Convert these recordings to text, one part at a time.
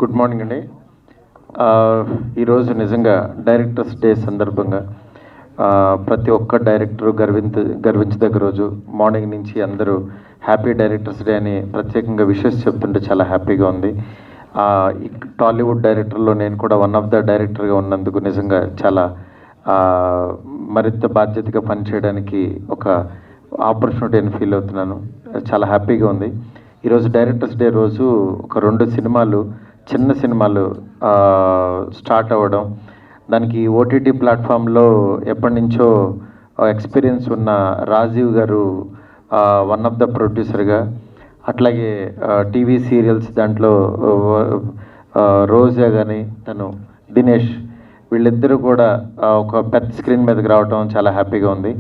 Good morning అండి. ఈరోజు నిజంగా డైరెక్టర్స్ డే సందర్భంగా ప్రతి ఒక్క డైరెక్టరు గర్వించదగ్గ రోజు. మార్నింగ్ నుంచి అందరూ హ్యాపీ డైరెక్టర్స్ డే అని ప్రత్యేకంగా విషెస్ చెప్తుంటే చాలా హ్యాపీగా ఉంది. టాలీవుడ్ డైరెక్టర్లో నేను కూడా వన్ ఆఫ్ ద డైరెక్టర్గా ఉన్నందుకు నిజంగా చాలా మరింత బాధ్యతగా పనిచేయడానికి ఒక ఆపర్చునిటీని ఫీల్ అవుతున్నాను. చాలా హ్యాపీగా ఉంది. ఈరోజు డైరెక్టర్స్ డే రోజు ఒక 2 సినిమాలు, చిన్న సినిమాలు స్టార్ట్ అవ్వడం, దానికి ఓటీటీ ప్లాట్ఫామ్లో ఎప్పటి నుంచో ఎక్స్పీరియన్స్ ఉన్న రాజీవ్ గారు వన్ ఆఫ్ ద ప్రొడ్యూసర్గా, అట్లాగే టీవీ సీరియల్స్ దాంట్లో రోజా కానీ తను దినేష్ వీళ్ళిద్దరూ కూడా ఒక పెద్ద స్క్రీన్ మీదకి రావడం చాలా హ్యాపీగా ఉంది.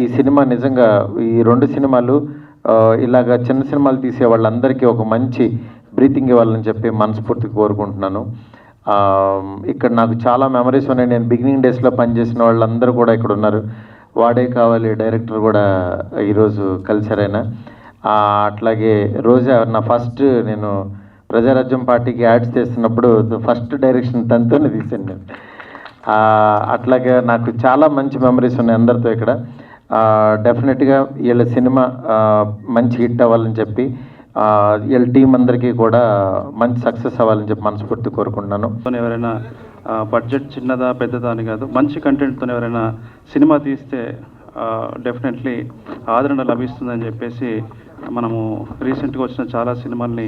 ఈ సినిమా నిజంగా ఈ 2 సినిమాలు ఇలాగ చిన్న సినిమాలు తీసే వాళ్ళందరికీ ఒక మంచి బ్రీతింగ్ ఇవ్వాలని చెప్పి మనస్ఫూర్తిగా కోరుకుంటున్నాను. ఇక్కడ నాకు చాలా మెమరీస్ ఉన్నాయి. నేను బిగినింగ్ డేస్లో పనిచేసిన వాళ్ళందరూ కూడా ఇక్కడ ఉన్నారు. వాడే కావాలి డైరెక్టర్ కూడా ఈరోజు కలిసారైనా. అట్లాగే రోజా నా ఫస్ట్ నేను ప్రజారాజ్యం పార్టీకి యాడ్స్ చేస్తున్నప్పుడు ఫస్ట్ డైరెక్షన్ తనతోనే తీశాను నేను. అట్లాగే నాకు చాలా మంచి మెమరీస్ ఉన్నాయి అందరితో ఇక్కడ. డెఫినెట్గా వీళ్ళ సినిమా మంచి హిట్ అవ్వాలని చెప్పి వీళ్ళ టీం అందరికీ కూడా మంచి సక్సెస్ అవ్వాలని చెప్పి మనస్ఫూర్తి కోరుకుంటున్నాను. ఎవరైనా బడ్జెట్ చిన్నదా పెద్దదా అని కాదు, మంచి కంటెంట్తో ఎవరైనా సినిమా తీస్తే డెఫినెట్లీ ఆదరణ లభిస్తుందని చెప్పేసి మనము రీసెంట్గా వచ్చిన చాలా సినిమాల్ని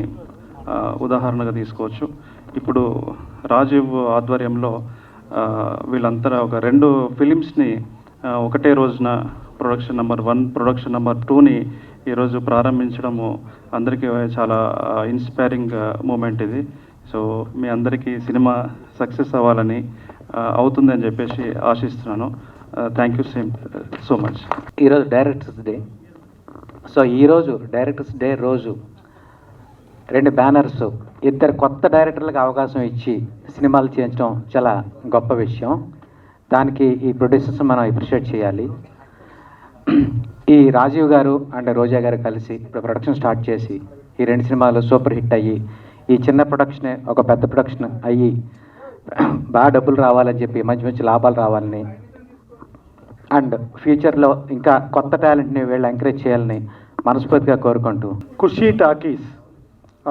ఉదాహరణగా తీసుకోవచ్చు. ఇప్పుడు రాజీవ్ ఆధ్వర్యంలో వీళ్ళంతా ఒక 2 ఫిలిమ్స్ని ఒకటే రోజున ప్రొడక్షన్ నెంబర్ 1, ప్రొడక్షన్ నెంబర్ 2ని ఈరోజు ప్రారంభించడము అందరికీ చాలా ఇన్స్పైరింగ్ మూమెంట్ ఇది. సో మీ అందరికీ సినిమా సక్సెస్ అవ్వాలని అవుతుందని చెప్పేసి ఆశిస్తున్నాను. Thank you so much. ఈరోజు డైరెక్టర్స్ డే. సో ఈరోజు డైరెక్టర్స్ డే రోజు 2 బ్యానర్స్, 2 కొత్త డైరెక్టర్లకు అవకాశం ఇచ్చి సినిమాలు చేయించడం చాలా గొప్ప విషయం. దానికి ఈ ప్రొడ్యూసర్స్ మనం అప్రిషియేట్ చేయాలి. ఈ రాజీవ్ గారు అండ్ రోజా గారు కలిసి ఇప్పుడు ప్రొడక్షన్ స్టార్ట్ చేసి ఈ 2 సినిమాలు సూపర్ హిట్ అయ్యి ఈ చిన్న ప్రొడక్షనే ఒక పెద్ద ప్రొడక్షన్ అయ్యి బాగా డబ్బులు రావాలని చెప్పి మంచి మంచి లాభాలు రావాలని అండ్ ఫ్యూచర్లో ఇంకా కొత్త టాలెంట్ని వీళ్ళు ఎంకరేజ్ చేయాలని మనస్ఫూర్తిగా కోరుకుంటూ, ఖుషీ టాకీస్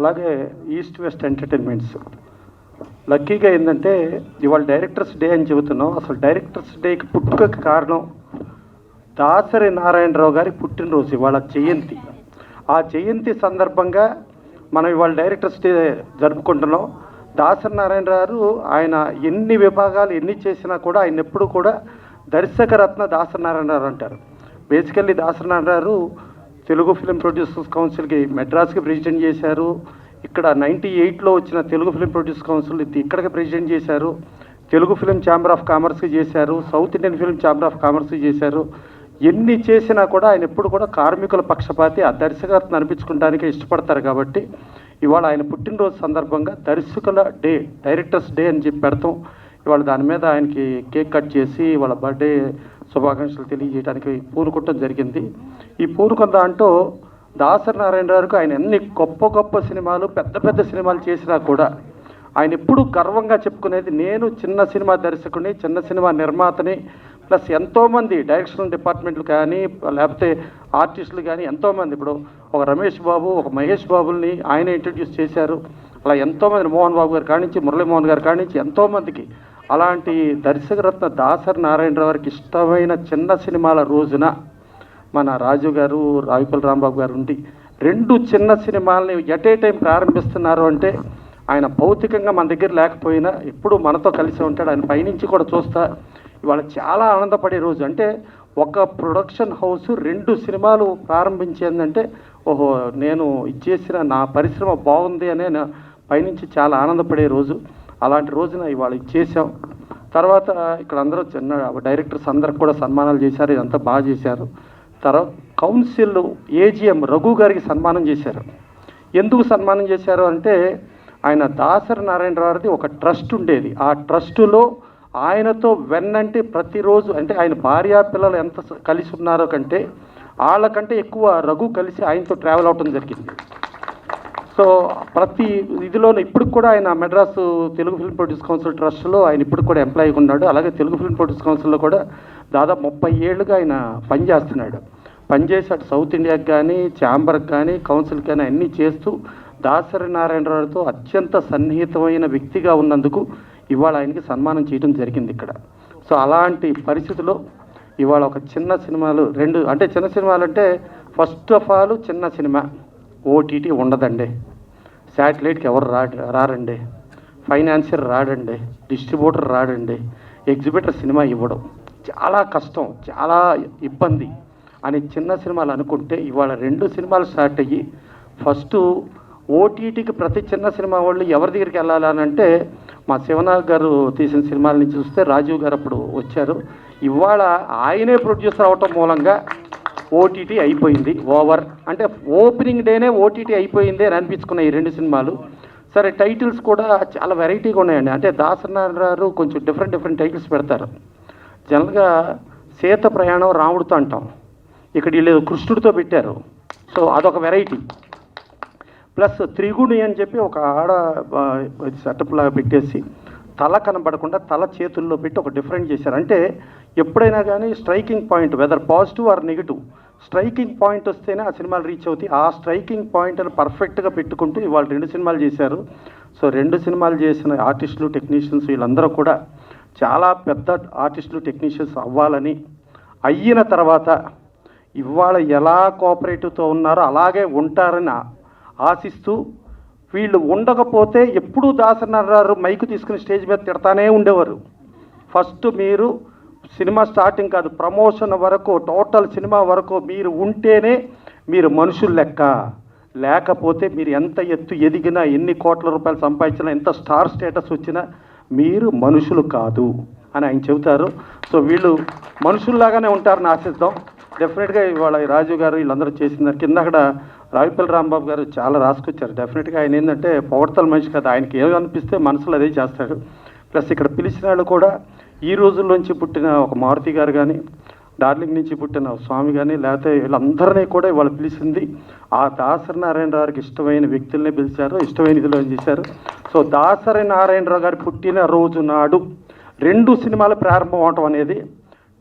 అలాగే ఈస్ట్ వెస్ట్ ఎంటర్టైన్మెంట్స్ లక్కీగా ఏంటంటే ఇవాళ డైరెక్టర్స్ డే అని చెబుతున్నాం. అసలు డైరెక్టర్స్ డేకి పుట్టుకకి కారణం దాసరి నారాయణరావు గారి పుట్టినరోజు, ఇవాళ జయంతి. ఆ జయంతి సందర్భంగా మనం ఇవాళ డైరెక్టర్స్ డే జరుపుకుంటున్నాం. దాసరి నారాయణరావు గారు ఆయన ఎన్ని విభాగాలు ఎన్ని చేసినా కూడా ఆయన ఎప్పుడు కూడా దర్శకరత్న దాసరి నారాయణరావు అంటారు. Basically Dasari Narayanarao Telugu film producers కౌన్సిల్కి మెడ్రాస్కి ప్రెసిడెంట్ చేశారు. ఇక్కడ 98లో వచ్చిన తెలుగు ఫిలిం ప్రొడ్యూసర్ కౌన్సిల్ ఇక్కడికి ప్రెసిడెంట్ చేశారు. తెలుగు ఫిలిం ఛాంబర్ ఆఫ్ కామర్స్కి చేశారు. South Indian film chamber of కామర్స్కి చేశారు. ఎన్ని చేసినా కూడా ఆయన ఎప్పుడు కూడా కార్మికుల పక్షపాతి, ఆ దర్శకత్వం అనిపించుకోవడానికే ఇష్టపడతారు. కాబట్టి ఇవాళ ఆయన పుట్టినరోజు సందర్భంగా దర్శకుల డే, డైరెక్టర్స్ డే అని చెప్పి పెడతాం. ఇవాళ దాని మీద ఆయనకి కేక్ కట్ చేసి వాళ్ళ బర్త్డే శుభాకాంక్షలు తెలియజేయడానికి పూనుకోవటం జరిగింది. ఈ పూనుకున్న దాంట్లో దాసరి నారాయణరావుకి ఆయన ఎన్ని గొప్ప గొప్ప సినిమాలు, పెద్ద పెద్ద సినిమాలు చేసినా కూడా ఆయన ఎప్పుడు గర్వంగా చెప్పుకునేది, నేను చిన్న సినిమా దర్శకుని, చిన్న సినిమా నిర్మాతని, ప్లస్ ఎంతోమంది డైరెక్షన్ డిపార్ట్మెంట్లు కానీ లేకపోతే ఆర్టిస్టులు కానీ ఎంతోమంది, ఇప్పుడు ఒక రమేష్ బాబు, ఒక మహేష్ బాబుల్ని ఆయన ఇంట్రడ్యూస్ చేశారు. అలా ఎంతోమంది, మోహన్ బాబు గారు కానించి, మురళీమోహన్ గారు కానించి ఎంతోమందికి అలాంటి దర్శకరత్న దాసరి నారాయణరావు గారికి ఇష్టమైన చిన్న సినిమాల రోజున మన రాజు గారు, రావిపల్లి రాంబాబు గారు ఉండి 2 చిన్న సినిమాలని ఎట్ ఏ టైం ప్రారంభిస్తున్నారు అంటే ఆయన భౌతికంగా మన దగ్గర లేకపోయినా ఎప్పుడు మనతో కలిసి ఉంటాడు. ఆయన పైనుంచి కూడా చూస్తా ఇవాళ చాలా ఆనందపడే రోజు. అంటే ఒక ప్రొడక్షన్ హౌస్ 2 సినిమాలు ప్రారంభించిందంటే ఓహో నేను ఇచ్చేసిన నా పరిశ్రమ బాగుంది అనే పైనుంచి చాలా ఆనందపడే రోజు. అలాంటి రోజున ఇవాళ ఇచ్చేసాం. తర్వాత ఇక్కడ అందరూ చిన్న డైరెక్టర్స్ అందరికి కూడా సన్మానాలు చేశారు. ఇదంతా బాగా చేశారు. తర్వాత కౌన్సిల్ ఏజిఎం రఘు గారికి సన్మానం చేశారు. ఎందుకు సన్మానం చేశారు అంటే ఆయన దాసరి నారాయణరావుది ఒక ట్రస్ట్ ఉండేది. ఆ ట్రస్టులో ఆయనతో వెన్నంటే ప్రతిరోజు, అంటే ఆయన భార్య పిల్లలు ఎంత కలిసి ఉన్నారో కంటే వాళ్ళకంటే ఎక్కువ రఘు కలిసి ఆయనతో ట్రావెల్ అవటం జరిగింది. సో ప్రతి ఇదిలోనూ ఇప్పుడు కూడా ఆయన Madras Telugu film produce council ట్రస్ట్లో ఆయన ఇప్పుడు కూడా ఎంప్లాయీగా ఉన్నాడు. అలాగే తెలుగు ఫిల్మ్ ప్రొడ్యూస్ కౌన్సిల్లో కూడా దాదాపు 30 ఏళ్ళుగా ఆయన పనిచేస్తున్నాడు. పనిచేసి అటు సౌత్ ఇండియాకి కానీ, ఛాంబర్కి కానీ, కౌన్సిల్కి కానీ అన్నీ చేస్తూ దాసరి నారాయణరావుతో అత్యంత సన్నిహితమైన వ్యక్తిగా ఉన్నందుకు ఇవాళ ఆయనకి సన్మానం చేయడం జరిగింది ఇక్కడ. సో అలాంటి పరిస్థితిలో ఇవాళ ఒక చిన్న సినిమాలు అంటే చిన్న సినిమాలు అంటే ఫస్ట్ ఆఫ్ ఆల్ చిన్న సినిమా ఓటీటీ ఉండదండి, శాటిలైట్కి ఎవరు రారండి, ఫైనాన్షియర్ రాడండి, డిస్ట్రిబ్యూటర్ రాడండి, ఎగ్జిబిటర్ సినిమా ఇవ్వడం చాలా కష్టం, చాలా ఇబ్బంది అని చిన్న సినిమాలు అనుకుంటే ఇవాళ 2 సినిమాలు స్టార్ట్ అయ్యి ఫస్ట్ ఓటీటీకి ప్రతి చిన్న సినిమా వాళ్ళు ఎవరి దగ్గరికి వెళ్ళాలని అంటే మా శివనాగ్ గారు తీసిన సినిమాల నుంచి చూస్తే రాజీవ్ గారు అప్పుడు వచ్చారు. ఇవాళ ఆయనే ప్రొడ్యూసర్ అవటం మూలంగా ఓటీటీ అయిపోయింది ఓవర్, అంటే ఓపెనింగ్ డేనే ఓటీటీ అయిపోయింది అని అనిపించుకున్న ఈ 2 సినిమాలు. సరే టైటిల్స్ కూడా చాలా వెరైటీగా ఉన్నాయండి. అంటే దాసనారాయణ కొంచెం డిఫరెంట్ టైటిల్స్ పెడతారు. జనరల్గా సీత ప్రయాణం రాముడితో అంటాం, ఇక్కడ వీళ్ళు కృష్ణుడితో పెట్టారు. సో అదొక వెరైటీ. ప్లస్ త్రిగుణి అని చెప్పి ఒక ఆడ సెటప్ లాగా పెట్టేసి తల కనబడకుండా తల చేతుల్లో పెట్టి ఒక డిఫరెంట్ చేశారు. అంటే ఎప్పుడైనా కానీ striking point whether positive or negative striking point వస్తేనే ఆ సినిమాలు రీచ్ అవుతాయి. ఆ స్ట్రైకింగ్ పాయింట్ని పర్ఫెక్ట్గా పెట్టుకుంటూ ఇవాళ 2 సినిమాలు చేశారు. సో 2 సినిమాలు చేసిన ఆర్టిస్టులు, టెక్నీషియన్స్ వీళ్ళందరూ కూడా చాలా పెద్ద ఆర్టిస్టులు, టెక్నీషియన్స్ అవ్వాలని, అయిన తర్వాత ఇవాళ ఎలా కోఆపరేటివ్తో ఉన్నారో అలాగే ఉంటారని ఆశిస్తూ, వీళ్ళు ఉండకపోతే ఎప్పుడూ దాసనారాయణ మైకు తీసుకుని స్టేజ్ మీద తిడతానే ఉండేవారు. ఫస్ట్ మీరు సినిమా స్టార్టింగ్ కాదు, ప్రమోషన్ వరకు, టోటల్ సినిమా వరకు మీరు ఉంటేనే మీరు మనుషులు లెక్క, లేకపోతే మీరు ఎంత ఎత్తు ఎదిగినా, ఎన్ని కోట్ల రూపాయలు సంపాదించినా, ఎంత స్టార్ స్టేటస్ వచ్చినా మీరు మనుషులు కాదు అని ఆయన చెబుతారు. సో వీళ్ళు మనుషుల్లాగానే ఉంటారని ఆశిద్దాం. డెఫినెట్గా ఇవాళ రాజు గారు వీళ్ళందరూ చేసిందారు. కింద అక్కడ రావిపల్లి రాంబాబు గారు చాలా రాసుకొచ్చారు. డెఫినెట్గా ఆయన ఏంటంటే పొగడతల మనిషి కదా, ఆయనకి ఏమి అనిపిస్తే మనసులో అదే చేస్తాడు. ప్లస్ ఇక్కడ పిలిచిన వాళ్ళు కూడా ఈ రోజుల్లోంచి పుట్టిన ఒక మారుతి గారు కానీ, డార్లింగ్ నుంచి పుట్టిన స్వామి కానీ, లేకపోతే వీళ్ళందరినీ కూడా ఇవాళ పిలిచింది ఆ దాసరి నారాయణరావుకి ఇష్టమైన వ్యక్తులనే పిలిచారు, ఇష్టమైన ఇదిలో చేశారు. సో దాసరి నారాయణరావు గారి పుట్టిన రోజు నాడు 2 సినిమాలు ప్రారంభం అవటం అనేది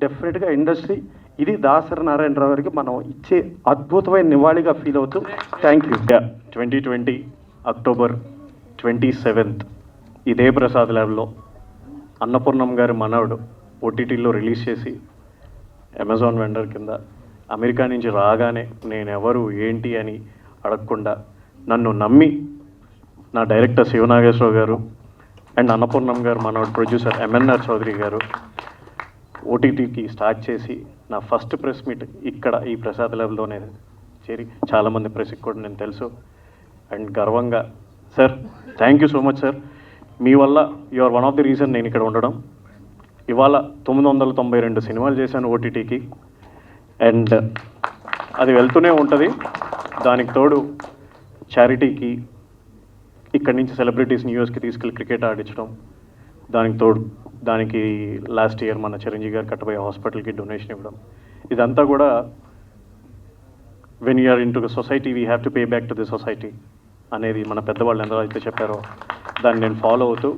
డెఫినెట్గా ఇండస్ట్రీ ఇది దాసరి నారాయణరావు గారికి మనం ఇచ్చే అద్భుతమైన నివాళిగా ఫీల్ అవుతూ థ్యాంక్ యూ. 2020 అక్టోబర్ 27 ఇదే ప్రసాద్ ల్యాబ్లో అన్నపూర్ణం గారి మనవడు ఓటీటీలో రిలీజ్ చేసి అమెజాన్ వెండర్ కింద అమెరికా నుంచి రాగానే నేను ఎవరు ఏంటి అని అడగకుండా నన్ను నమ్మి నా డైరెక్టర్ శివనాగేశ్వరరావు గారు అండ్ అన్నపూర్ణం గారు మనవడు ప్రొడ్యూసర్ ఎంఎన్ఆర్ చౌదరి గారు ఓటీటీకి స్టార్ట్ చేసి నా ఫస్ట్ ప్రెస్ మీట్ ఇక్కడ ఈ ప్రసాద్ ల్యాబ్లోనే చేరి చాలామంది ప్రెస్కి కూడా నేను తెలుసు అండ్ గర్వంగా sir thank you so much sir, మీ వల్ల you are one of the reason నేను ఇక్కడ ఉండడం. ఇవాళ 992 సినిమాలు చేశాను ఓటీటీకి అండ్ అది వెళ్తూనే ఉంటుంది. దానికి తోడు చారిటీకి ఇక్కడి నుంచి సెలబ్రిటీస్ని యూఎస్కి తీసుకెళ్ళి క్రికెట్ ఆడించడం, దానికి తోడు దానికి లాస్ట్ ఇయర్ మన చిరంజీవి గారు కట్టబోయే హాస్పిటల్కి డొనేషన్ ఇవ్వడం, ఇదంతా కూడా when you're into the society we have to pay back to the society అనేది మన పెద్దవాళ్ళు ఎంత అయితే చెప్పారో దాన్ని నేను ఫాలో అవుతూ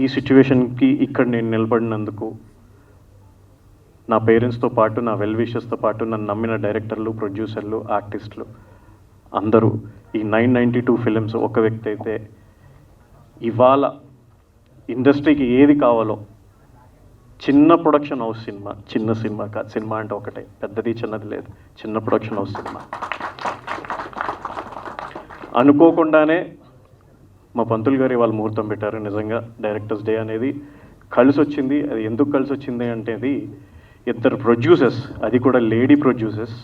ఈ సిచ్యువేషన్కి ఇక్కడ నేను నిలబడినందుకు నా పేరెంట్స్తో పాటు, నా వెల్ విషెస్తో పాటు నన్ను నమ్మిన డైరెక్టర్లు, ప్రొడ్యూసర్లు, ఆర్టిస్టులు అందరూ ఈ 992 ఫిలిమ్స్ ఒక వ్యక్తి అయితే ఇవాళ ఇండస్ట్రీకి ఏది కావాలో చిన్న ప్రొడక్షన్ హౌస్ సినిమా, చిన్న సినిమా కాదు, సినిమా అంటే ఒకటే, పెద్దది చిన్నది లేదు, చిన్న ప్రొడక్షన్ హౌస్ సినిమా అనుకోకుండానే మా పంతులు గారు ఇవాళ ముహూర్తం పెట్టారు. నిజంగా డైరెక్టర్స్ డే అనేది కలిసి వచ్చింది. అది ఎందుకు కలిసి వచ్చింది అంటే అది 2 ప్రొడ్యూసర్స్, అది కూడా లేడీ ప్రొడ్యూసర్స్,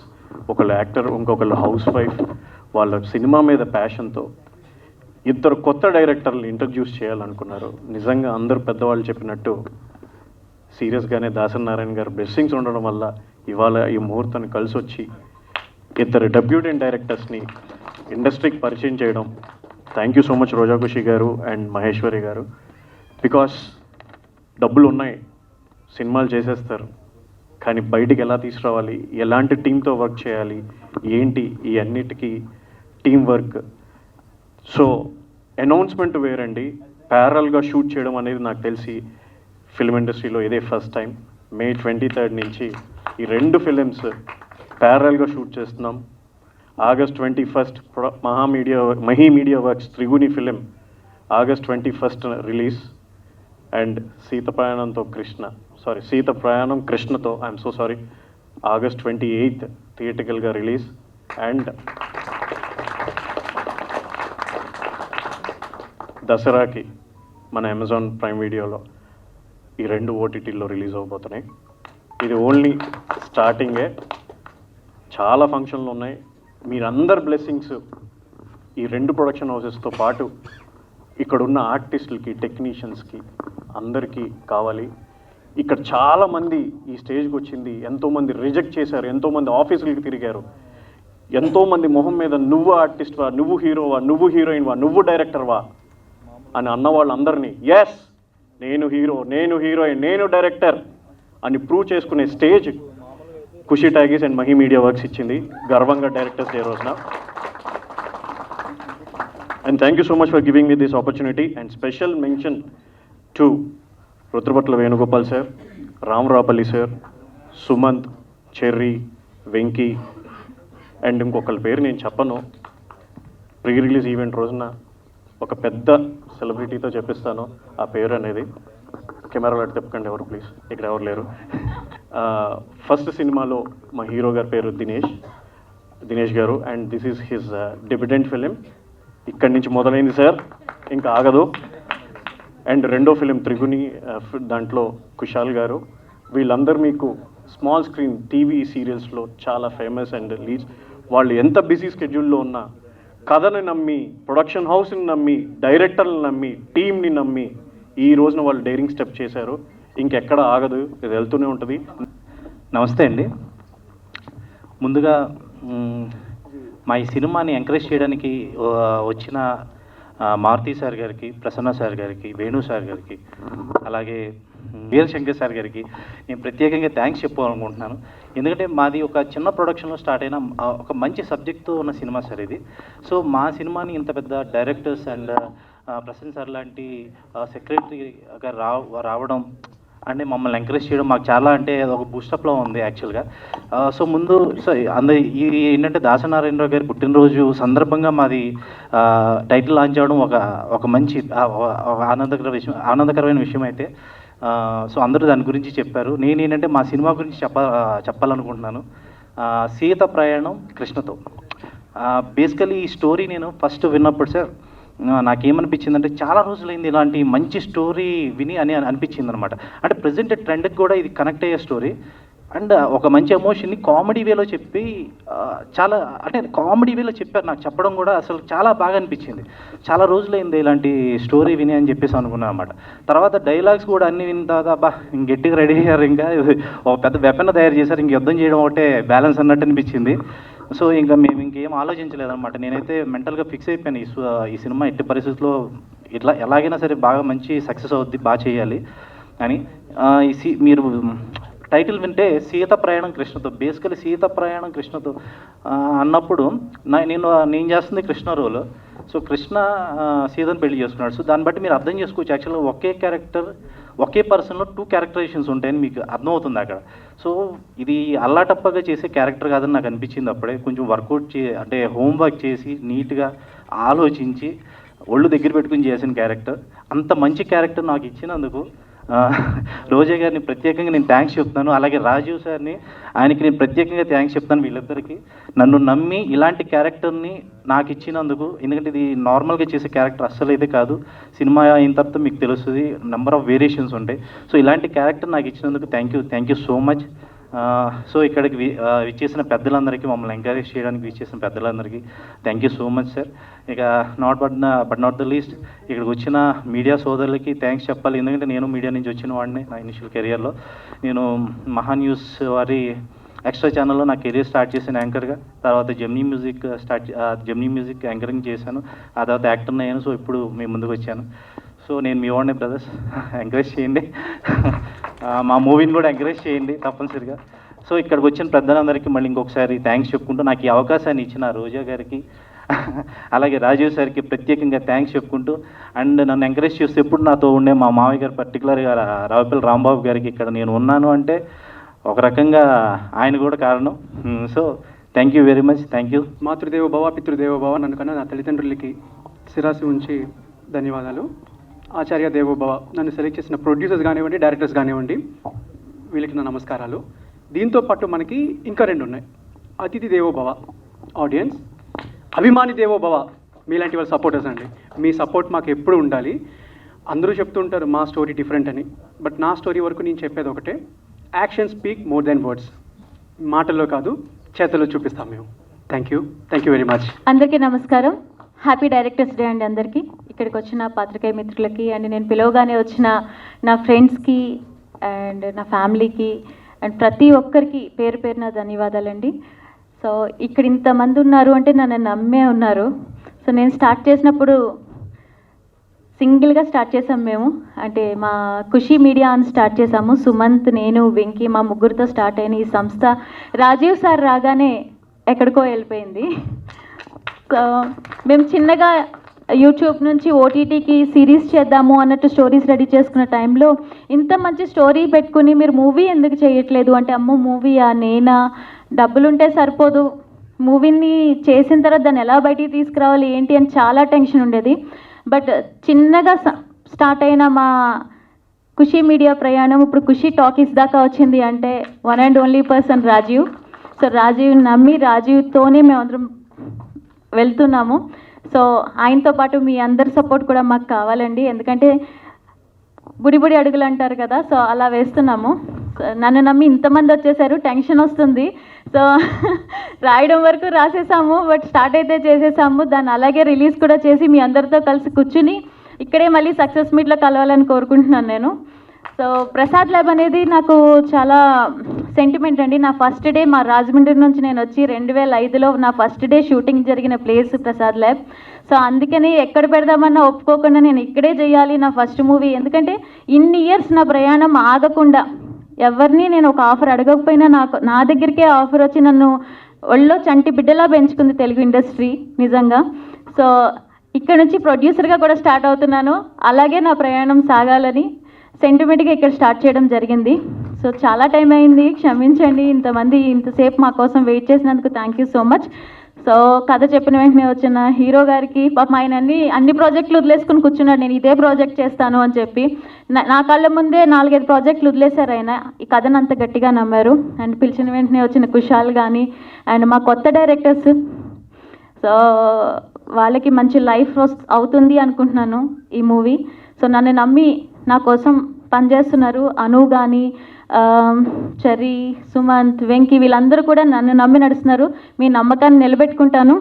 ఒకళ్ళు యాక్టర్, ఇంకొకళ్ళు హౌస్ వైఫ్, వాళ్ళ సినిమా మీద ప్యాషన్తో 2 కొత్త డైరెక్టర్లు ఇంట్రడ్యూస్ చేయాలనుకున్నారు. నిజంగా అందరూ పెద్దవాళ్ళు చెప్పినట్టు సీరియస్గానే దాసరి నారాయణ గారు బ్లెస్సింగ్స్ ఉండడం వల్ల ఇవాళ ఈ ముహూర్తాన్ని కలిసి వచ్చి 2 డెబ్యూటెంట్ డైరెక్టర్స్ని ఇండస్ట్రీకి పరిచయం చేయడం. థ్యాంక్ యూ సో మచ్ రోజా ఖుషి గారు అండ్ మహేశ్వరి గారు. బికాస్ డబ్బులు ఉన్నాయి, సినిమాలు చేసేస్తారు, కానీ బయటికి ఎలా తీసుకురావాలి, ఎలాంటి టీంతో వర్క్ చేయాలి, ఏంటి ఈ అన్నిటికీ టీం వర్క్ సో అనౌన్స్మెంట్ వేరండి, ప్యారల్గా షూట్ చేయడం అనేది నాకు తెలిసి ఫిల్మ్ ఇండస్ట్రీలో ఇదే ఫస్ట్ టైం. May 23rd నుంచి ఈ 2 ఫిలిమ్స్ ప్యారల్గా షూట్ చేస్తున్నాం. August 21st Mahi media works Triguni film August 21st release. And Seetha Prayanam కృష్ణతో I'm so sorry August 28th థియేటికల్గా రిలీజ్. అండ్ దసరాకి మన అమెజాన్ ప్రైమ్ వీడియోలో ఈ 2 ఓటీటీల్లో రిలీజ్ అవబోతున్నాయి. ఇది ఓన్లీ స్టార్టింగే, చాలా ఫంక్షన్లు ఉన్నాయి. మీరందరు బ్లెస్సింగ్స్ ఈ 2 ప్రొడక్షన్ హౌసెస్తో పాటు ఇక్కడున్న ఆర్టిస్టులకి, టెక్నీషియన్స్కి అందరికీ కావాలి. ఇక్కడ చాలామంది ఈ స్టేజ్కి వచ్చింది, ఎంతోమంది రిజెక్ట్ చేశారు, ఎంతోమంది ఆఫీసులకి తిరిగారు, ఎంతోమంది మొహం మీద నువ్వు ఆర్టిస్ట్వా, నువ్వు హీరోవా, నువ్వు హీరోయిన్వా, నువ్వు డైరెక్టర్వా అని అన్న వాళ్ళందరినీ ఎస్ నేను హీరో, నేను హీరోయిన్, నేను డైరెక్టర్ అని ప్రూవ్ చేసుకునే stage Khushi talkies and Mahi media works ఇచ్చింది గర్వంగా డైరెక్టర్స్ డే రోజున. And thank you so much for giving me this opportunity. And special mention to Rudrapatla Venugopal sir, Ramarapalli sir, Sumanth, Cherry, Venky and ఇంకొకళ్ళ పేరు నేను చెప్పను. ప్రీ రిలీజ్ ఈవెంట్ రోజున ఒక పెద్ద సెలబ్రిటీతో చెప్పిస్తాను ఆ పేరు అనేది. కెమెరాలో అటు తిప్పకండి ఎవరు ప్లీజ్, ఇక్కడ ఎవరు లేరు. ఫస్ట్ సినిమాలో మా హీరో గారి పేరు దినేష్ గారు. And this is his debutant film. ఇక్కడి నుంచి మొదలైంది సార్, ఇంకా ఆగదు. అండ్ 2వ ఫిలిం త్రిగుణి, దాంట్లో కుశాల్ గారు. వీళ్ళందరూ మీకు స్మాల్ స్క్రీన్ టీవీ సీరియల్స్లో చాలా ఫేమస్ అండ్ లీడ్స్. వాళ్ళు ఎంత బిజీ స్కెడ్యూల్లో ఉన్నా కథని నమ్మి, ప్రొడక్షన్ హౌస్ని నమ్మి, డైరెక్టర్ని నమ్మి, టీమ్ని నమ్మి ఈ రోజున వాళ్ళు డైరింగ్ స్టెప్ చేశారు. ఇంకెక్కడ ఆగదు, ఇది వెళ్తూనే ఉంటుంది. నమస్తే అండి. ముందుగా మా ఈ సినిమాని ఎంకరేజ్ చేయడానికి వచ్చిన మారుతి సార్ గారికి, ప్రసన్న సార్ గారికి, వేణు సార్ గారికి, అలాగే వీరశంకర్ సార్ గారికి నేను ప్రత్యేకంగా థ్యాంక్స్ చెప్పాలనుకుంటున్నాను. ఎందుకంటే మాది ఒక చిన్న ప్రొడక్షన్లో స్టార్ట్ అయిన ఒక మంచి సబ్జెక్ట్తో ఉన్న సినిమా సార్ ఇది. సో మా సినిమాని ఇంత పెద్ద డైరెక్టర్స్ అండ్ ప్రసన్న సార్ లాంటి సెక్రటరీ గారు రావడం అంటే మమ్మల్ని ఎంకరేజ్ చేయడం మాకు చాలా అంటే ఒక బూస్టప్లో ఉంది యాక్చువల్గా. సో ముందు ఈ ఏంటంటే దాసనారాయణరావు గారి పుట్టినరోజు సందర్భంగా మాది టైటిల్ లాంచ్ అవ్వడం ఒక మంచి ఆనందకరమైన విషయం అయితే. సో అందరూ దాని గురించి చెప్పారు. నేను ఏంటంటే మా సినిమా గురించి చెప్పాలనుకుంటున్నాను. సీత ప్రయాణం కృష్ణతో. బేసికలీ ఈ స్టోరీ నేను ఫస్ట్ విన్నప్పుడు సార్ నాకేమనిపించిందంటే చాలా రోజులైంది ఇలాంటి మంచి స్టోరీ విని అని అనిపించింది అనమాట. అంటే ప్రజెంట్ ట్రెండ్కి కూడా ఇది కనెక్ట్ అయ్యే స్టోరీ అండ్ ఒక మంచి ఎమోషన్ని కామెడీ వేలో చెప్పి చాలా అంటే కామెడీ వేలో చెప్పారు. నాకు చెప్పడం కూడా అసలు చాలా బాగా అనిపించింది. చాలా రోజులైంది ఇలాంటి స్టోరీ విని అని చెప్పేసి అనుకున్నాను అనమాట. తర్వాత డైలాగ్స్ కూడా అన్ని విన్న తర్వాత అబ్బా గట్టిగా రెడీ అయ్యారు, ఇంకా ఒక పెద్ద వెపన్ తయారు చేశారు, ఇంక యుద్ధం చేయడం ఒకటే బ్యాలెన్స్ అన్నట్టు అనిపించింది. సో ఇంకా మేము ఇంకేం ఆలోచించలేదన్నమాట. నేనైతే మెంటల్గా ఫిక్స్ అయిపోయాను ఈ సినిమా ఎట్టి పరిస్థితుల్లో ఇట్లా ఎలాగైనా సరే బాగా మంచి సక్సెస్ అవుద్ది, బాగా చేయాలి అని. మీరు టైటిల్ వింటే సీత ప్రయాణం కృష్ణతో, బేసికలీ సీత ప్రయాణం కృష్ణతో అన్నప్పుడు నేను చేస్తుంది కృష్ణ రోల్. సో కృష్ణ సీతను పెళ్లి చేసుకున్నాడు. సో దాన్ని బట్టి మీరు అర్థం చేసుకోవచ్చు యాక్చువల్గా ఒకే క్యారెక్టర్ ఒకే పర్సన్లో 2 క్యారెక్టరైజేషన్స్ ఉంటాయని మీకు అర్థమవుతుంది అక్కడ. సో ఇది అల్లాటప్పగా చేసే క్యారెక్టర్ కాదని నాకు అనిపించింది అప్పుడే. కొంచెం వర్కౌట్ అంటే హోంవర్క్ చేసి నీట్గా ఆలోచించి ఒళ్ళు దగ్గర పెట్టుకుని చేసిన క్యారెక్టర్. అంత మంచి క్యారెక్టర్ నాకు ఇచ్చినందుకు రోజా గారిని ప్రత్యేకంగా నేను థ్యాంక్స్ చెప్తాను. అలాగే రాజీవ్ సార్ని, ఆయనకి నేను ప్రత్యేకంగా థ్యాంక్స్ చెప్తాను. వీళ్ళిద్దరికీ నన్ను నమ్మి ఇలాంటి క్యారెక్టర్ని నాకు ఇచ్చినందుకు. ఎందుకంటే ఇది నార్మల్గా చేసే క్యారెక్టర్ అస్సలు అయితే కాదు. సినిమా అయిన తర్వాత మీకు తెలుస్తుంది నెంబర్ ఆఫ్ వేరియేషన్స్ ఉంటాయి. సో ఇలాంటి క్యారెక్టర్ నాకు ఇచ్చినందుకు thank you so much. So ఇక్కడికి విచ్చేసిన పెద్దలందరికీ, మమ్మల్ని ఎంకరేజ్ చేయడానికి విచ్చేసిన పెద్దలందరికీ thank you so much sir. ఇక బట్ నాట్ ద లీస్ట్ ఇక్కడికి వచ్చిన మీడియా సోదరులకి థ్యాంక్స్ చెప్పాలి. ఎందుకంటే నేను మీడియా నుంచి వచ్చిన వాడిని. నా ఇనిషియల్ కెరియర్లో నేను మహా న్యూస్ వారి ఎక్స్ట్రా ఛానల్లో నా కెరీర్ స్టార్ట్ చేసిన యాంకర్గా. తర్వాత జెమినీ మ్యూజిక్ యాంకరింగ్ చేశాను. ఆ తర్వాత యాక్టర్ని అయ్యాను. సో ఇప్పుడు మీ ముందుకు వచ్చాను. సో నేను మీ వాడిని బ్రదర్స్, ఎంకరేజ్ చేయండి. మా మూవీని కూడా ఎంకరేజ్ చేయండి తప్పనిసరిగా. సో ఇక్కడికి వచ్చిన పెద్దలందరికీ మళ్ళీ ఇంకొకసారి థ్యాంక్స్ చెప్పుకుంటూ నాకు ఈ అవకాశాన్ని ఇచ్చిన రోజా గారికి అలాగే రాజీవ్ సార్కి ప్రత్యేకంగా థ్యాంక్స్ చెప్పుకుంటూ, అండ్ నన్ను ఎంకరేజ్ చేస్తూ ఎప్పుడు నాతో ఉండే మా మామయ్య గారు, పర్టికులర్గా రావుపల్లి రాంబాబు గారికి ఇక్కడ నేను ఉన్నాను అంటే ఒక రకంగా ఆయన కూడా కారణం. So thank you very much, thank you. మాతృదేవ భవ పితృదేవ భవ, నన్ను కన్నా నా తల్లిదండ్రులకి శిరాసి ఉంచి ధన్యవాదాలు. ఆచార్య దేవో భవ, నన్ను సెలెక్ట్ చేసిన ప్రొడ్యూసర్స్ కానివ్వండి, డైరెక్టర్స్ కానివ్వండి, వీళ్ళకి నా నమస్కారాలు. దీంతో పాటు మనకి ఇంకా 2 ఉన్నాయి. అతిథి దేవో భవ ఆడియన్స్, అభిమాని దేవో భవ మీలాంటి వాళ్ళ సపోర్టర్స్ అండి. మీ సపోర్ట్ మాకు ఎప్పుడు ఉండాలి. అందరూ చెప్తుంటారు మా స్టోరీ డిఫరెంట్ అని, బట్ నా స్టోరీ వరకు నేను చెప్పేది ఒకటే, action speak more than words. మాటల్లో కాదు, చేతల్లో చూపిస్తాం మేము. Thank you very much. అందరికీ నమస్కారం. హ్యాపీ డైరెక్టర్స్ డే అండి అందరికీ. ఇక్కడికి వచ్చిన పాత్రికేయ మిత్రులకి అండ్ నేను పిలవగానే వచ్చిన నా ఫ్రెండ్స్కి అండ్ నా ఫ్యామిలీకి అండ్ ప్రతి ఒక్కరికి పేరు పేరున ధన్యవాదాలండి. సో ఇక్కడ ఇంతమంది ఉన్నారు అంటే నన్ను నమ్మే ఉన్నారు. సో నేను స్టార్ట్ చేసినప్పుడు సింగిల్గా స్టార్ట్ చేసాం మేము, అంటే మా ఖుషి మీడియా అని స్టార్ట్ చేసాము. సుమంత్, నేను, వెంకీ మా ముగ్గురితో స్టార్ట్ అయిన ఈ సంస్థ రాజీవ్ సార్ రాగానే ఎక్కడికో వెళ్ళిపోయింది. సో మేము చిన్నగా యూట్యూబ్ నుంచి ఓటీటీకి సిరీస్ చేద్దాము అన్నట్టు స్టోరీస్ రెడీ చేసుకున్న టైంలో ఇంత మంచి స్టోరీ పెట్టుకుని మీరు మూవీ ఎందుకు చేయట్లేదు అంటే, అమ్మో మూవీయా, నేనా, డబ్బులుంటే సరిపోదు, మూవీని చేసిన తర్వాత దాన్ని ఎలా బయటికి తీసుకురావాలి ఏంటి అని చాలా టెన్షన్ ఉండేది. బట్ చిన్నగా స్టార్ట్ అయిన మా ఖుషి మీడియా ప్రయాణం ఇప్పుడు ఖుషి టాకీస్ దాకా వచ్చింది అంటే one and only person Rajiv. So Rajiv నమ్మి రాజీవ్తోనే మేమందరం వెళ్తున్నాము. సో ఆయనతో పాటు మీ అందరి సపోర్ట్ కూడా మాకు కావాలండి, ఎందుకంటే బుడి అడుగులు అంటారు కదా, సో అలా వేస్తున్నాము. నన్ను నమ్మి ఇంతమంది వచ్చేసారు, టెన్షన్ వస్తుంది. సో రాయడం వరకు రాసేసాము, బట్ స్టార్ట్ అయితే చేసేసాము. దాన్ని అలాగే రిలీజ్ కూడా చేసి మీ అందరితో కలిసి కూర్చుని ఇక్కడే మళ్ళీ సక్సెస్ మీట్లో కలవాలని కోరుకుంటున్నాను నేను. సో ప్రసాద్ ల్యాబ్ అనేది నాకు చాలా సెంటిమెంట్ అండి. నా ఫస్ట్ డే మా రాజమండ్రి నుంచి నేను వచ్చి 2005లో నా ఫస్ట్ డే షూటింగ్ జరిగిన ప్లేస్ ప్రసాద్ ల్యాబ్. సో అందుకని ఎక్కడ పెడదామన్నా ఒప్పుకోకుండా నేను ఇక్కడే చేయాలి నా ఫస్ట్ మూవీ, ఎందుకంటే ఇన్ని ఇయర్స్ నా ప్రయాణం ఆగకుండా ఎవరిని నేను ఒక ఆఫర్ అడగకపోయినా నా దగ్గరికే ఆఫర్ వచ్చి నన్ను ఒళ్ళో చంటి బిడ్డలా పెంచుకుంది తెలుగు ఇండస్ట్రీ నిజంగా. సో ఇక్కడ నుంచి ప్రొడ్యూసర్గా కూడా స్టార్ట్ అవుతున్నాను, అలాగే నా ప్రయాణం సాగాలని సెంటిమెంట్గా ఇక్కడ స్టార్ట్ చేయడం జరిగింది. సో చాలా టైం అయింది, క్షమించండి. ఇంతసేపు మా కోసం వెయిట్ చేసినందుకు thank you so much. So కథ చెప్పిన వెంటనే వచ్చిన హీరో గారికి పాపం ఆయన అన్ని ప్రాజెక్టులు వదిలేసుకుని కూర్చున్నాడు, నేను ఇదే ప్రాజెక్ట్ చేస్తాను అని చెప్పి. నా కళ్ళ ముందే 4-5 ప్రాజెక్టులు వదిలేశారు ఆయన, ఈ కథను అంత గట్టిగా నమ్మారు. అండ్ పిలిచిన వెంటనే వచ్చిన కుషాల్ కానీ అండ్ మా కొత్త డైరెక్టర్స్, సో వాళ్ళకి మంచి లైఫ్ అవుతుంది అనుకుంటున్నాను ఈ మూవీ. సో నన్ను నమ్మి నా కోసం పనిచేస్తున్నారు అను కానీ, చెర్రీ, సుమంత్, వెంకీ వీళ్ళందరూ కూడా నన్ను నమ్మి నడుస్తున్నారు. మీ నమ్మకాన్ని నిలబెట్టుకుంటాను,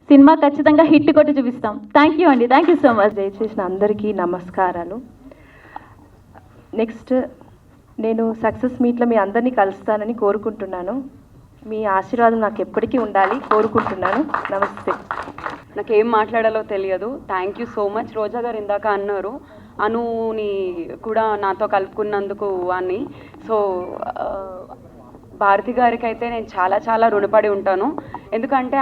సినిమా ఖచ్చితంగా హిట్ కొట్టి చూపిస్తాం. థ్యాంక్ యూ అండి, థ్యాంక్ యూ సో మచ్. దయచేసిన అందరికీ నమస్కారాలు. నెక్స్ట్ నేను సక్సెస్ మీట్లో మీ అందరినీ కలుస్తానని కోరుకుంటున్నాను. మీ ఆశీర్వాదం నాకు ఎప్పటికీ ఉండాలి కోరుకుంటున్నాను. నమస్తే. నాకేం మాట్లాడాలో తెలియదు. Thank you so much. Roja garu ఇందాక అన్నారు అనుని కూడా నాతో కలుపుకున్నందుకు అని. సో భారతి గారికి అయితే నేను చాలా చాలా రుణపడి ఉంటాను, ఎందుకంటే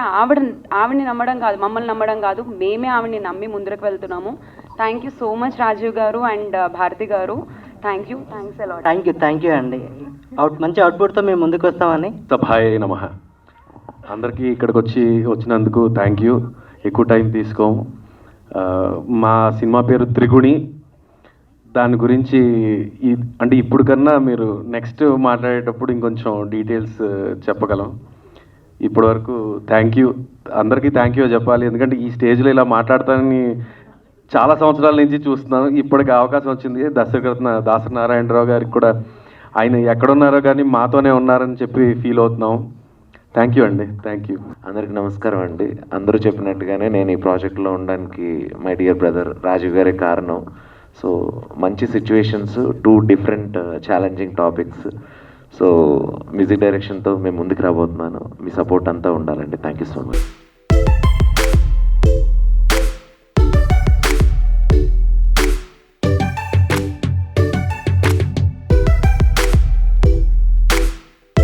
ఆవిడని నమ్మడం కాదు, మమ్మల్ని నమ్మడం కాదు, మేమే ఆవిడని నమ్మి ముందుకు వెళ్తున్నాము. Thank you so much Rajiv గారు అండ్ భారతి గారు. Thanks a lot. థ్యాంక్ యూ అండి. మంచి అవుట్పుట్తో మేము ముందుకు వస్తామని. సభాయ నమః. అందరికీ ఇక్కడికి వచ్చినందుకు థ్యాంక్ యూ. ఎక్కువ టైం తీసుకోము. మా సినిమా పేరు త్రిగుణి. దాని గురించి అంటే ఇప్పుడు కన్నా మీరు నెక్స్ట్ మాట్లాడేటప్పుడు ఇంకొంచెం డీటెయిల్స్ చెప్పగలం. ఇప్పటి వరకు థ్యాంక్ యూ, అందరికీ థ్యాంక్ యూ చెప్పాలి, ఎందుకంటే ఈ స్టేజ్లో ఇలా మాట్లాడతానని చాలా సంవత్సరాల నుంచి చూస్తున్నాను. ఇప్పటికి అవకాశం వచ్చింది. దాసరి నారాయణరావు గారికి కూడా ఆయన ఎక్కడున్నారో కానీ మాతోనే ఉన్నారని చెప్పి ఫీల్ అవుతున్నాం. థ్యాంక్ యూ అండి, థ్యాంక్ యూ. అందరికి నమస్కారం అండి. అందరూ చెప్పినట్టుగానే నేను ఈ ప్రాజెక్ట్లో ఉండడానికి మై డియర్ బ్రదర్ రాజీవ్ గారే కారణం. సో మంచి situations, 2 different challenging topics. So music డైరెక్షన్తో మేము ముందుకు రాబోతున్నాను. మీ సపోర్ట్ అంతా ఉండాలండి. థ్యాంక్ యూ సో మచ్.